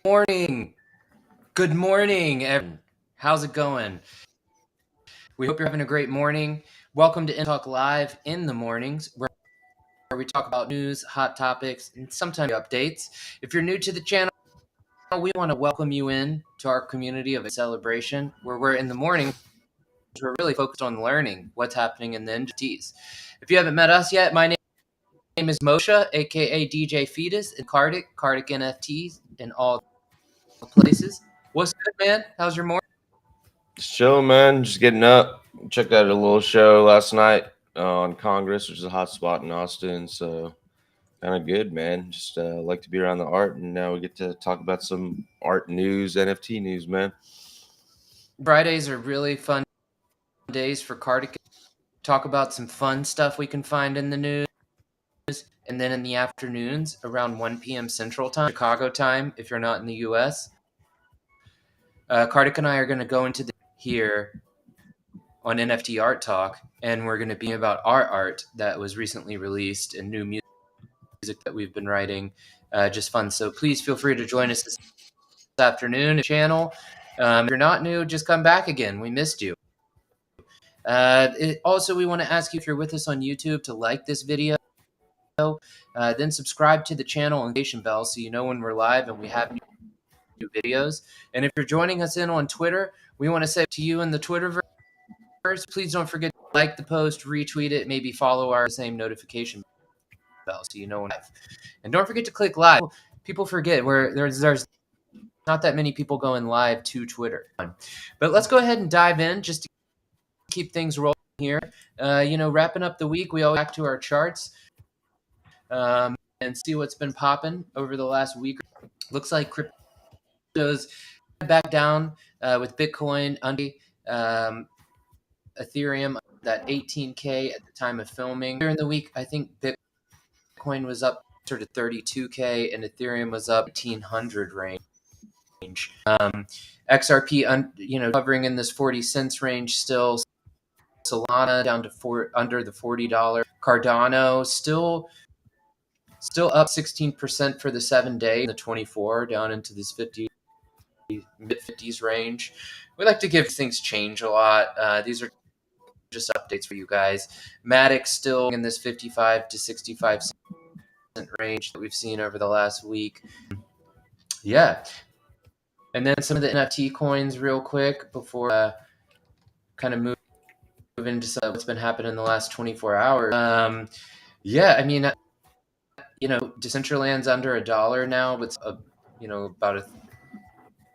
Morning. Good morning, everyone. How's it going? We hope you're having a great morning. Welcome to Talk Live in the mornings, where we talk about news, hot topics, and sometimes updates. If you're new to the channel, we want to welcome you in to our community of celebration, where we're in the morning. We're really focused on learning what's happening in the NFTs. If you haven't met us yet, my name is Moshe, aka DJ Fetus, and Karthik NFTs in all places. What's good, man? How's your morning? Show, man. Just getting up. Checked out a little show last night on Congress, which is a hot spot in Austin. So kind of good, man. Just like to be around the art, and now we get to talk about some art news, NFT news, man. Fridays are really fun days for Karthik. Talk about some fun stuff we can find in the news. And then in the afternoons, around 1 p.m. Central Time, Chicago time, if you're not in the U.S., Karthik and I are going to go into here on NFT Art Talk, and we're going to be about our art that was recently released and new music that we've been writing. Just fun. So please feel free to join us this afternoon channel. If you're not new, just come back again. We missed you. Also, we want to ask you if you're with us on YouTube to like this video, then subscribe to the channel and notification bell so you know when we're live and we have new videos. And if you're joining us in on Twitter, we want to say to you in the Twitterverse, please don't forget to like the post, retweet it, maybe follow our same notification bell so you know when live. And don't forget to click live. People forget there's not that many people going live to Twitter. But let's go ahead and dive in just to keep things rolling here. Wrapping up the week, we all back to our charts and see what's been popping over the last week. Looks like crypto's back down with Bitcoin under Ethereum that 18K at the time of filming. During the week, I think Bitcoin was up sort of 32K and Ethereum was up 1800 range. XRP, hovering in this 40 cents range still. Solana down to under the $40. Cardano still up 16% for the 7 day. The 24 down into this mid 50s range. We like to give things change a lot. These are just updates for you guys. Matic still in this 55 to 65 cent range that we've seen over the last week. Yeah. And then some of the NFT coins real quick before kind of move into what's been happening in the last 24 hours. Decentraland's under $1 now, with about a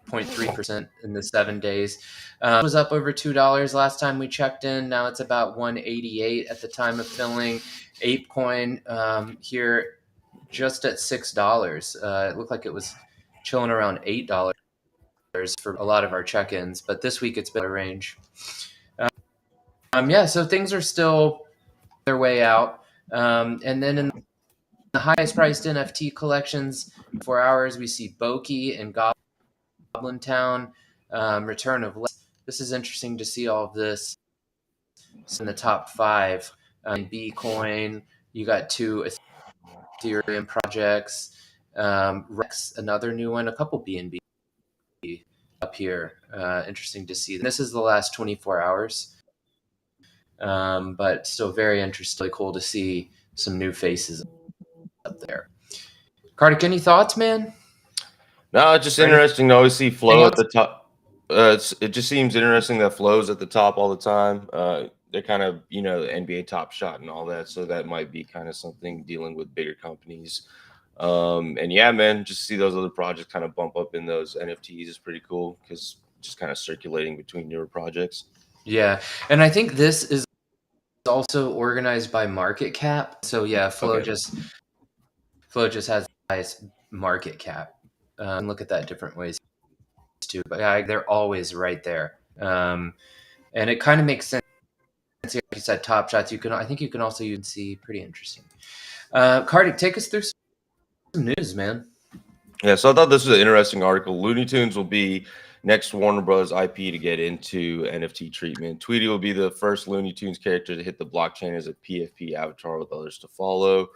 0.3% in the 7 days. It was up over $2 last time we checked in. Now it's about 188 at the time of filling. ApeCoin here just at $6. It looked like it was chilling around $8 for a lot of our check-ins, but this week it's been a range. So things are still their way out. And then in the highest priced NFT collections, 4 hours, we see Boki and Goblin Town, Return of Les. This is interesting to see all of this in the top 5. Bcoin, you got 2 Ethereum projects. Rex, another new one, a couple BNB up here. Interesting to see. This is the last 24 hours. But still very interesting. Really cool to see some new faces up there. Karthik, any thoughts, man? No, it's just interesting to always see flow at the top. It just seems interesting that flow's at the top all the time. They're kind of, the NBA Top Shot and all that. So that might be kind of something dealing with bigger companies. And yeah, man, just see those other projects kind of bump up in those NFTs is pretty cool because just kind of circulating between newer projects. Yeah. And I think this is also organized by market cap. So yeah, Flow just has the highest market cap. Look at that different ways too. But yeah, they're always right there. And it kind of makes sense. Like you said, Top Shots. I think you can also see pretty interesting. Karthik, take us through some news, man. Yeah, so I thought this was an interesting article. Looney Tunes will be next Warner Bros. IP to get into NFT treatment. Tweety will be the first Looney Tunes character to hit the blockchain as a PFP avatar with others to follow.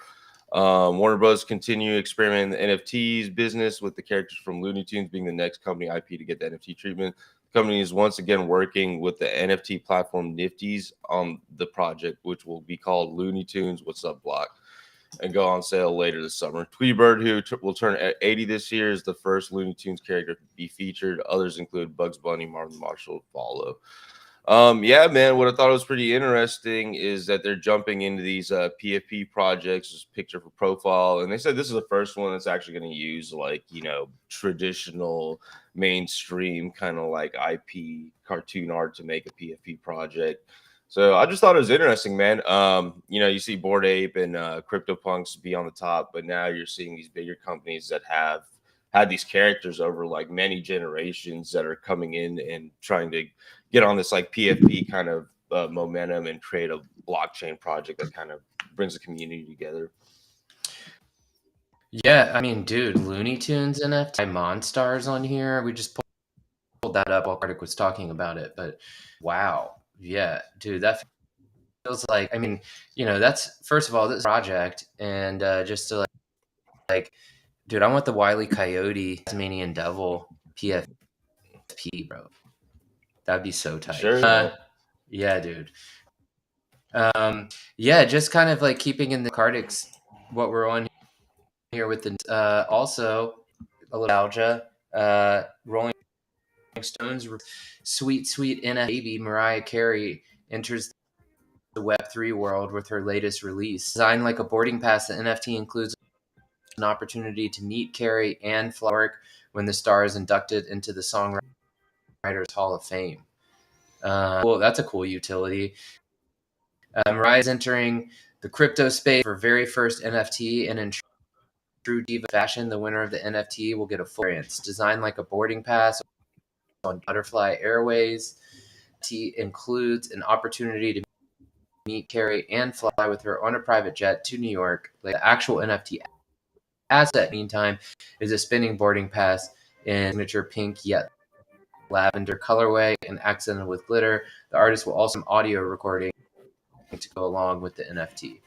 Warner Bros. Continue experimenting in the NFTs business with the characters from Looney Tunes being the next company IP to get the NFT treatment. The company is once again working with the NFT platform Nifties on the project, which will be called Looney Tunes What's Up Block, and go on sale later this summer. Tweety Bird, who will turn 80 this year, is the first Looney Tunes character to be featured. Others include Bugs Bunny, Marvin Marshall, follow. Yeah, man, what I thought was pretty interesting is that they're jumping into these PFP projects, just picture for profile. And they said this is the first one that's actually going to use like, traditional mainstream kind of like IP cartoon art to make a PFP project. So I just thought it was interesting, man. You see Bored Ape and CryptoPunks be on the top, but now you're seeing these bigger companies that have had these characters over like many generations that are coming in and trying to get on this like PFP kind of momentum and create a blockchain project that kind of brings the community together. Yeah, I mean, dude, Looney Tunes NFT Monstars on here. We just pulled that up while Karthik was talking about it, but wow, yeah, dude, that feels like. I mean, that's first of all this project, and just to like, dude, I want the Wile E. Coyote Tasmanian Devil PFP, bro. That'd be so tight. Sure. Yeah, dude. Yeah, just kind of like keeping in the Karthik's what we're on here with the also a little nostalgia. Rolling Stones, sweet NFT baby Mariah Carey enters the Web3 world with her latest release. Designed like a boarding pass, the NFT includes an opportunity to meet Carey and Flowerk when the star is inducted into the Songwriters Hall of Fame. Well, that's a cool utility. Mariah is entering the crypto space for very first NFT, and in true diva fashion, the winner of the NFT will get a full experience. Designed like a boarding pass on Butterfly Airways, it includes an opportunity to meet Carey and fly with her on a private jet to New York. The actual NFT asset, meantime, is a spinning boarding pass in signature pink yet lavender colorway and accented with glitter. The artist will also have audio recording to go along with the NFT.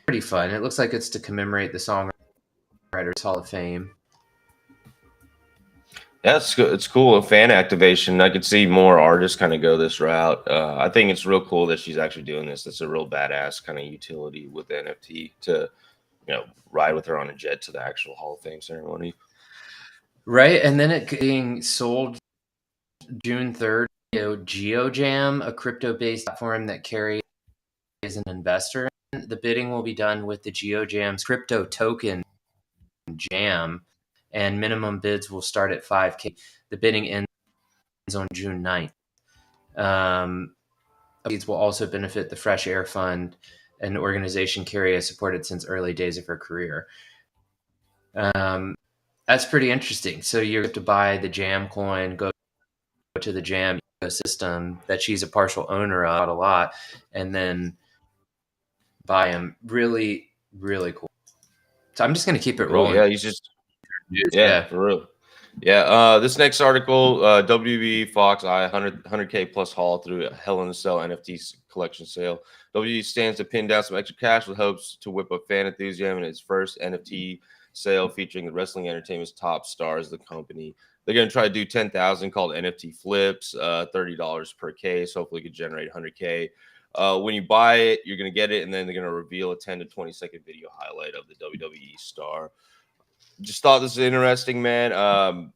Pretty fun. It looks like it's to commemorate the Songwriters Hall of Fame. Yeah, it's cool. A fan activation. I could see more artists kind of go this route. I think it's real cool that she's actually doing this. That's a real badass kind of utility with the NFT to, ride with her on a jet to the actual Hall of Fame ceremony. Right, and then it being sold June 3rd. GeoJam, a crypto-based platform that Carey is an investor in. The bidding will be done with the GeoJam's crypto token Jam, and minimum bids will start at 5K. The bidding ends on June 9th. These will also benefit the Fresh Air Fund, an organization Carey has supported since early days of her career. That's pretty interesting. So you have to buy the Jam coin, go to the Jam ecosystem that she's a partial owner of a lot, and then buy them. Really, really cool. So I'm just going to keep it rolling. Yeah, he's just yeah, for real. Yeah, this next article, WWE Fox Eye 100K plus haul through a Hell in a Cell NFT collection sale. WWE stands to pin down some extra cash with hopes to whip up fan enthusiasm in its first NFT sale featuring the wrestling entertainment's top stars of the company. They're going to try to do 10,000 called NFT flips, $30 per case. Hopefully, could generate 100K. When you buy it, you're going to get it, and then they're going to reveal a 10 to 20-second video highlight of the WWE star. Just thought this was interesting, man.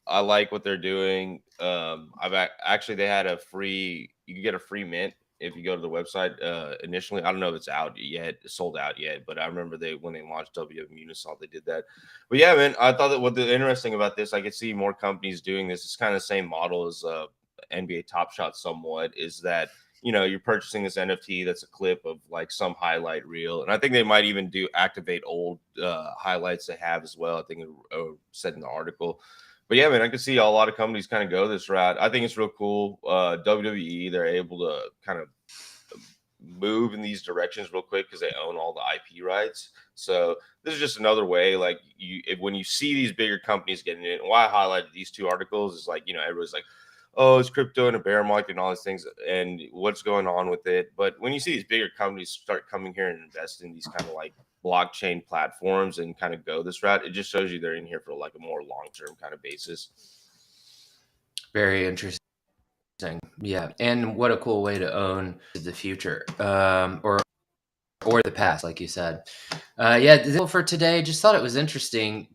I like what they're doing. Actually they had you can get a free mint if you go to the website. Initially, I don't know if it's out yet, sold out yet, but I remember when they launched WM Unisalt, they did that. But yeah, man, I thought that what the interesting about this, I could see more companies doing this. It's kind of the same model as NBA Top Shot somewhat, is that you're purchasing this NFT that's a clip of like some highlight reel. And I think they might even activate old highlights they have as well. I think it said in the article. But yeah, man, I can see a lot of companies kind of go this route. I think it's real cool. WWE, they're able to kind of move in these directions real quick because they own all the IP rights. So this is just another way, like when you see these bigger companies getting in, and why I highlighted these two articles is like, everybody's like, oh, it's crypto in a bear market and all these things and what's going on with it. But when you see these bigger companies start coming here and invest in these kind of like blockchain platforms and kind of go this route. It just shows you they're in here for like a more long-term kind of basis. Very interesting. Yeah, and what a cool way to own the future, or the past, like you said. Yeah, the deal for today. Just thought it was interesting.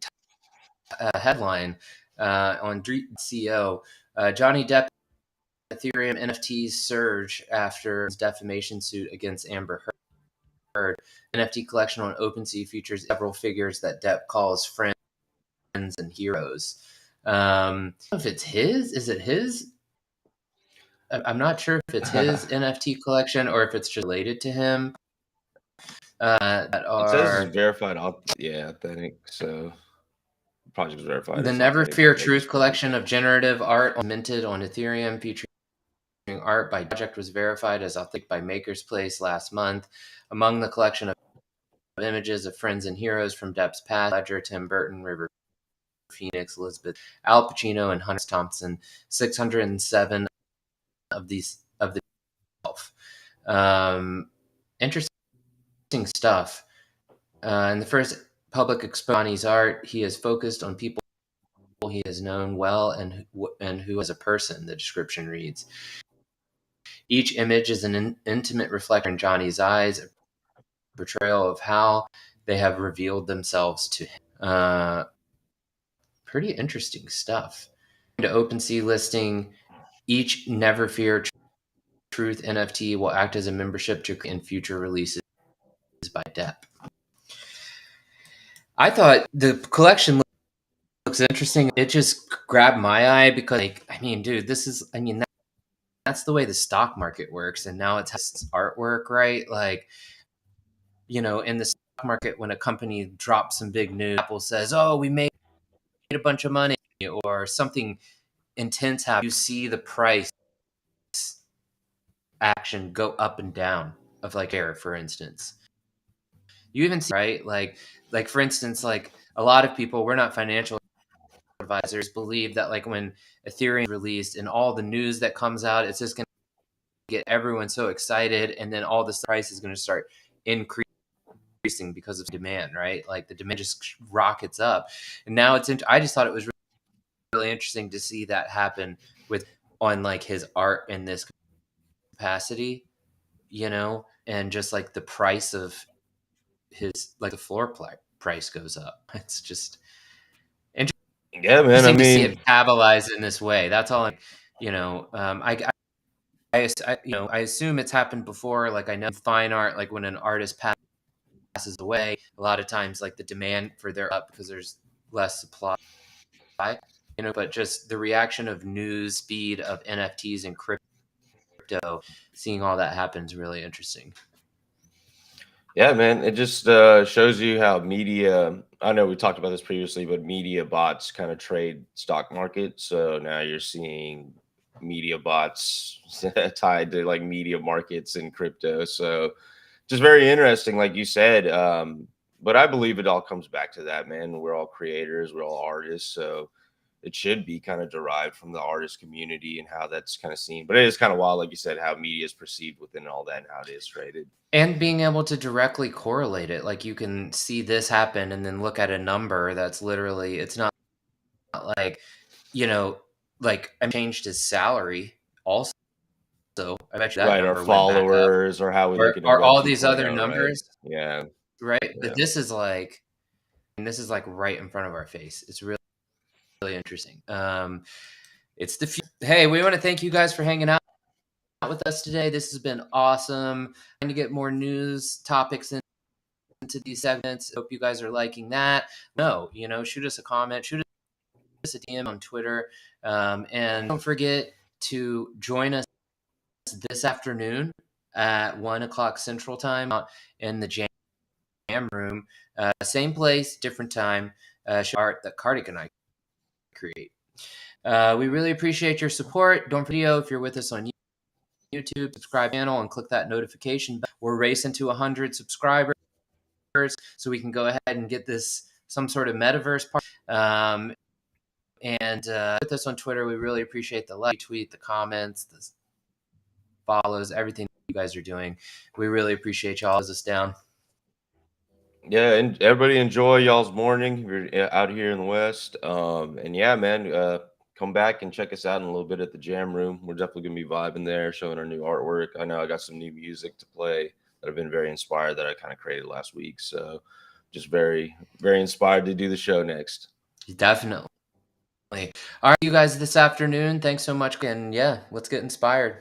Headline on CEO: Johnny Depp Ethereum NFTs surge after his defamation suit against Amber Heard. NFT collection on OpenSea features several figures that Depp calls friends and heroes. I don't know if it's his. Is it his? I'm not sure if it's his NFT collection or if it's just related to him. That It says are it's verified. Yeah, authentic. So project is verified the as Never authentic by Fear Maker's Truth Place. collection of generative art minted on Ethereum, featuring art by project was verified as authentic by Maker's Place last month. Among the collection of images of friends and heroes from Depp's past: Ledger, Tim Burton, River Phoenix, Elizabeth, Al Pacino, and Hunter Thompson. 607 of these of the 12. Interesting stuff. In the first public Expani's art, he is focused on people he has known well and who as a person, the description reads. Each image is an intimate reflection in Johnny's eyes, a portrayal of how they have revealed themselves to him. Pretty interesting stuff. To OpenSea listing, each Never Fear Truth NFT will act as a membership to in future releases by Depp. I thought the collection looks interesting. It just grabbed my eye because, like, I mean, dude, this is, I mean, that's the way the stock market works. And now it's artwork, right? Like, you know, in the stock market, when a company drops some big news, Apple says, oh, we made a bunch of money, or something intense happens, you see the price action go up and down of like air, for instance. You even see, right? Like for instance, like a lot of people, we're not financial advisors, believe that like when Ethereum is released and all the news that comes out, it's just going to get everyone so excited, and then all this price is going to start increasing because of demand, right? Like the demand just rockets up, and now I just thought it was really interesting to see that happen with on like his art in this capacity, you know, and just like the price of his, like the floor price goes up. It's just Yeah, man. I interesting to see mean, it metabolized in this way. That's all. You know, I assume it's happened before. Like I know fine art, like when an artist passes away, a lot of times like the demand for their up because there's less supply. You know, but just the reaction of news speed of NFTs and crypto, seeing all that happen is really interesting. yeah, man. It just shows you how media. I know we talked about this previously, but media bots kind of trade stock market. So now you're seeing media bots tied to like media markets and crypto. So just very interesting, like you said. But I believe it all comes back to that, man. We're all creators, we're all artists. So it should be kind of derived from the artist community and how that's kind of seen. But it is kind of wild, like you said, how media is perceived within all that and how it is traded. And being able to directly correlate it, like you can see this happen and then look at a number that's literally, it's not like, you know, like I changed his salary also. I bet you that Right, our number went back up. followers or how we look at a Or Web all these other 2.0, right? numbers, Yeah, right? But yeah. this is like, and this is like right in front of our face. It's really, really interesting. It's the hey, we want to thank you guys for hanging out with us today. This has been awesome. Trying to get more news topics into these segments. Hope you guys are liking that. No, you know, shoot us a comment, shoot us a DM on Twitter, and don't forget to join us this afternoon at 1:00 Central Time in the Jam Room. Same place, different time. Art that Karthik and I create. We really appreciate your support. Don't forget, if you're with us on YouTube, subscribe channel and click that notification bell. We're racing to 100 subscribers, so we can go ahead and get this some sort of metaverse part. And with us on Twitter, we really appreciate the like, tweet, the comments, the follows, everything you guys are doing. We really appreciate y'all. Us down. Yeah, and everybody enjoy y'all's morning. We're out here in the West. And yeah, man, come back and check us out in a little bit at the Jam Room. We're definitely gonna be vibing there, showing our new artwork. I know I got some new music to play that I've been very inspired that I kind of created last week. So just very, very inspired to do the show next. Definitely. All right, you guys this afternoon. Thanks so much. And yeah, let's get inspired.